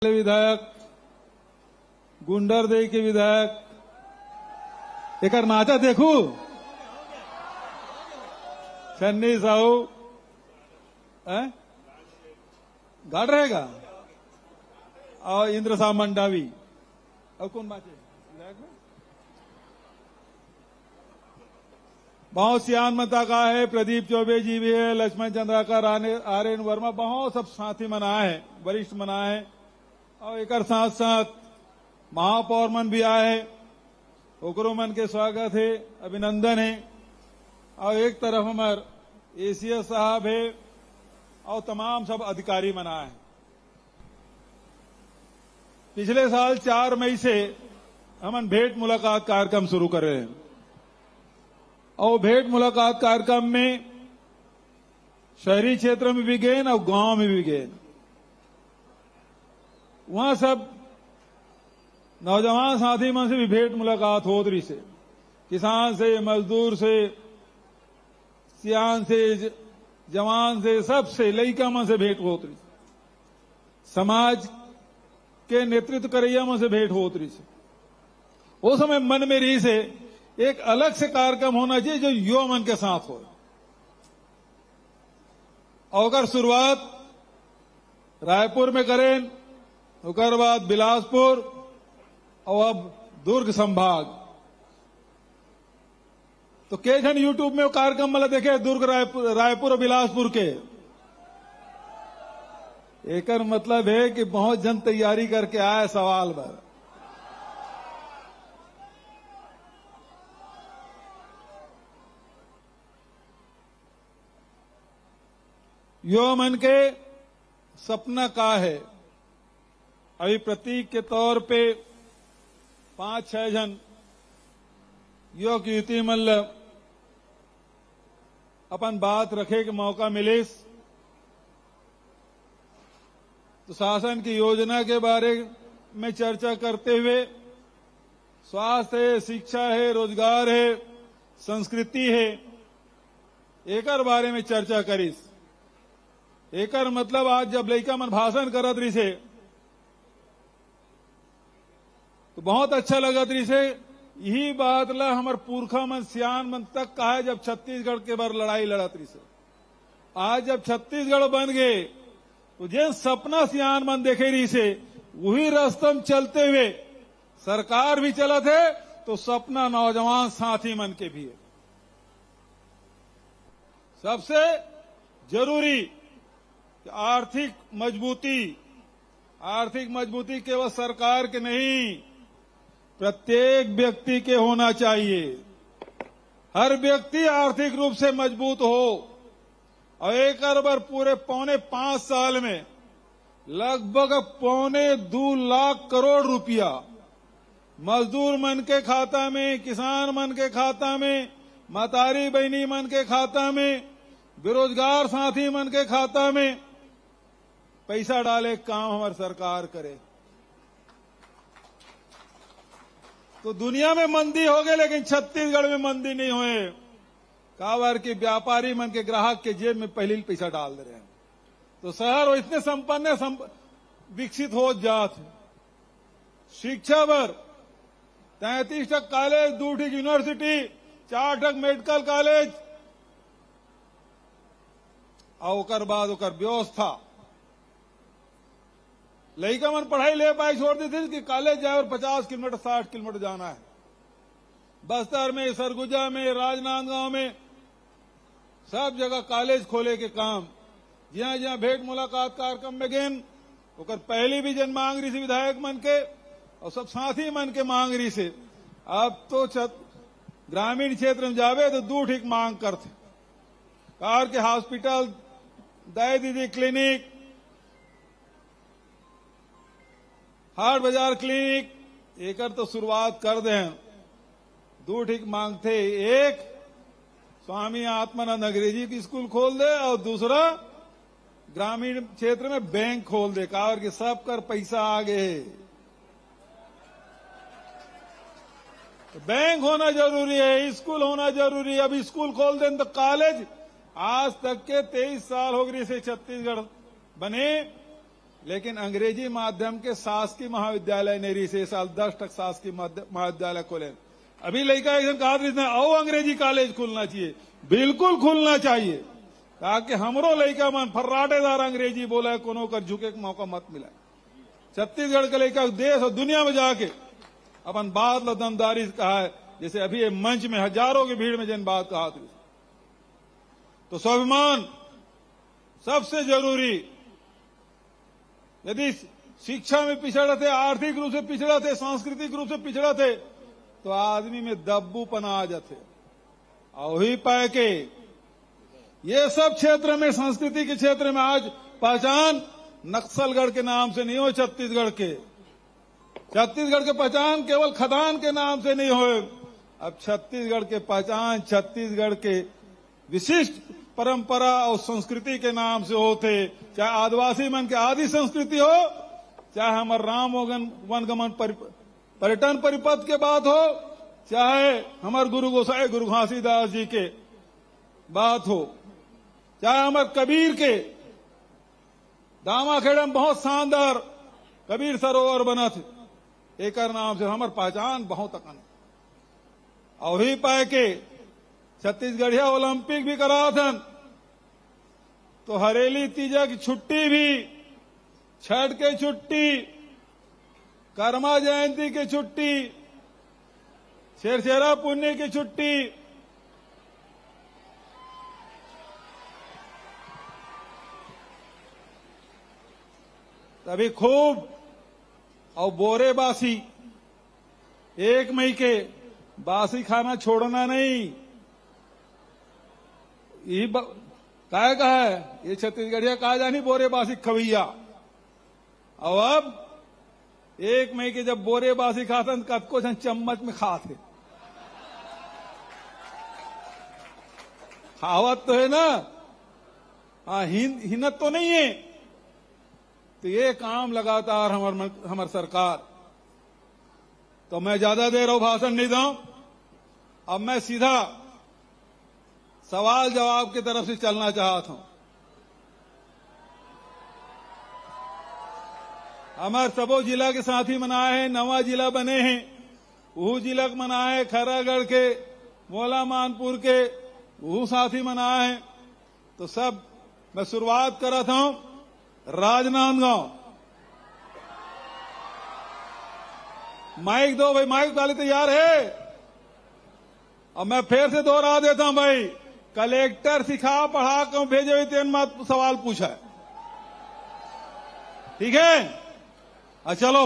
विधायक गुंडरदेही के विधायक एक नाचा देखू छन्नी साहू गाड़ रहेगा और इंद्र साह मंडावी और कौन बाचे विधायक में बहुत सियान मता का है। प्रदीप चौबे जी भी है, लक्ष्मण चंद्राकर, आर्यन वर्मा, बहुत सब साथी मनाए हैं, वरिष्ठ मनाए हैं। और एक साथ साथ महापौर मन भी आए, ओकरो मन के स्वागत है, अभिनंदन है। और एक तरफ हमारे एसीएस साहब है और तमाम सब अधिकारी मनाए हैं। पिछले साल 4 मई से हम भेंट मुलाकात कार्यक्रम शुरू कर रहे हैं और भेंट मुलाकात कार्यक्रम में शहरी क्षेत्र में भी गए और गांव में भी गए। वहां सब नौजवान साथी मन से भी भेंट मुलाकात हो रही से, किसान से, मजदूर से, सियान से, जवान से, सबसे लइका मन से भेंट होत रही, समाज के नेतृत्व करैया मन से भेंट होत रही से। वो समय मन में रही से एक अलग से कार्यक्रम होना चाहिए जो युवा मन के साथ हो। और अगर शुरुआत रायपुर में करें, उसके बाद बिलासपुर और अब दुर्ग संभाग, तो के जन यूट्यूब में वो कार्यक्रम मतलब देखे दुर्ग रायपुर और बिलासपुर के। एक मतलब है कि बहुत जन तैयारी करके आए सवाल पर। युवा मन के सपना का है। अभी प्रतीक के तौर पे 5-6 जन युवक युवती मतलब अपन बात रखे के मौका मिले तो शासन की योजना के बारे में चर्चा करते हुए स्वास्थ्य है, शिक्षा है, रोजगार है, संस्कृति है, एकर बारे में चर्चा करीस। एकर मतलब आज जब लड़का मन भाषण करत रही से तो बहुत अच्छा लगत रही से। यही बात ला हमार पुरखा मन सियान मन तक कहा है जब छत्तीसगढ़ के बार लड़ाई लड़त रही से। आज जब छत्तीसगढ़ बन गए तो जे सपना सियान मन देखे रही से वही रास्तम चलते हुए सरकार भी चलत है, तो सपना नौजवान साथी मन के भी है। सबसे जरूरी आर्थिक मजबूती केवल सरकार के नहीं, प्रत्येक व्यक्ति के होना चाहिए। हर व्यक्ति आर्थिक रूप से मजबूत हो। और एक बार पूरे 4.25 साल में लगभग 2.25 लाख करोड़ रुपया मजदूर मन के खाता में, किसान मन के खाता में, मतारी बहनी मन के खाता में, बेरोजगार साथी मन के खाता में पैसा डाले काम हमारी सरकार करे। तो दुनिया में मंदी हो गए लेकिन छत्तीसगढ़ में मंदी नहीं हुए। काबर की व्यापारी मन के ग्राहक के जेब में पहले पैसा डाल दे रहे हैं, तो शहर इतने संपन्न विकसित हो जाते। शिक्षा पर 33 तक कॉलेज, 2 यूनिवर्सिटी, 4 तक मेडिकल कॉलेज और ओकर बाद ओकर व्यवस्था। लड़का मन पढ़ाई ले पाए छोड़ दी थी कि कॉलेज जाए और 50 किलोमीटर 60 किलोमीटर जाना है। बस्तर में, सरगुजा में, राजनांदगांव में सब जगह कॉलेज खोले के काम। जहां जहां भेंट मुलाकात कार्यक्रम में गए ओकर पहली भी जन मांग रही थी विधायक मन के और सब साथी मन के मांग रही से। अब तो ग्रामीण क्षेत्र में जावे तो 2 ठीक मांग करते, कार के हॉस्पिटल, दया दीदी क्लिनिक, हाट बाजार क्लिनिक, एकर तो शुरुआत कर दें। 2 ठीक मांगते, एक स्वामी आत्मानंद अंग्रेजी की स्कूल खोल दे और दूसरा ग्रामीण क्षेत्र में बैंक खोल दे। कार के सब कर पैसा आ गए, बैंक होना जरूरी है, स्कूल होना जरूरी है। अब स्कूल खोल दें तो कॉलेज आज तक के 23 साल हो गए से छत्तीसगढ़ बने, लेकिन अंग्रेजी माध्यम के शासकीय महाविद्यालय नेरी से साल 10 शासकीय महाविद्यालय खोले। अभी लड़का एकदम कहा आओ अंग्रेजी कॉलेज खुलना चाहिए, बिल्कुल खुलना चाहिए, ताकि हमरो लड़का मन फर्राटेदार अंग्रेजी बोला है, कोनो कर झुके का मौका मत मिला। छत्तीसगढ़ के लड़का देश और दुनिया में जाके अपन बात लो दमदारी से कहा है, जैसे अभी ये मंच में हजारों की भीड़ में जिन बात कहा थी। तो स्वाभिमान सबसे जरूरी। यदि शिक्षा में पिछड़ा थे, आर्थिक रूप से पिछड़ा थे, सांस्कृतिक रूप से पिछड़ा थे, तो आदमी में दब्बूपना आ जाते। और वही पाए के ये सब क्षेत्र में, संस्कृति के क्षेत्र में आज पहचान नक्सलगढ़ के नाम से नहीं हो, छत्तीसगढ़ के पहचान केवल खदान के नाम से नहीं हो। अब छत्तीसगढ़ के पहचान छत्तीसगढ़ के विशिष्ट परंपरा और संस्कृति के नाम से होते। चाहे आदिवासी मन के आदि संस्कृति हो, चाहे हमारे राम वनगमन पर्यटन परिपथ के बात हो, चाहे हमारे गुरु गोसाई गुरु घासीदास जी के बात हो, चाहे हमारे कबीर के दामाखेड़ा में बहुत शानदार कबीर सरोवर बना थे, एक नाम से हमार पहचान बहुत अकन। और ही पाए के छत्तीसगढ़िया ओलंपिक भी करा था, तो हरेली तीजा की छुट्टी भी, छठ के छुट्टी, कर्मा जयंती की छुट्टी, छेरछेरा पुण्य की छुट्टी, तभी खूब। और बोरे बासी 1 मई के बासी खाना छोड़ना नहीं। यही कहा है ये छत्तीसगढ़िया कहा जानी बोरे बासी खवैया। और अब 1 मई के जब बोरे बासी खाते कतको जन चम्मच में खाते, खावत तो है ना, हाँ हिन्नत तो नहीं है। तो ये काम लगातार हमार सरकार। तो मैं ज्यादा देर और भाषण नहीं दूं, अब मैं सीधा सवाल जवाब की तरफ से चलना चाहता हूं। हमारे सबो जिला के साथी मनाए हैं, 9वां जिला बने हैं, वो जिला मनाए, खैरागढ़ के, मोला मानपुर के वो साथी मनाए हैं। तो सब मैं शुरुआत कर रहा हूं राजनांदगांव। माइक दो भाई, माइक वाले तैयार है। अब मैं फिर से दोहरा देता हूं भाई, कलेक्टर सिखा पढ़ा क्यों भेजे हुए तेन मत सवाल पूछा है, ठीक है? चलो।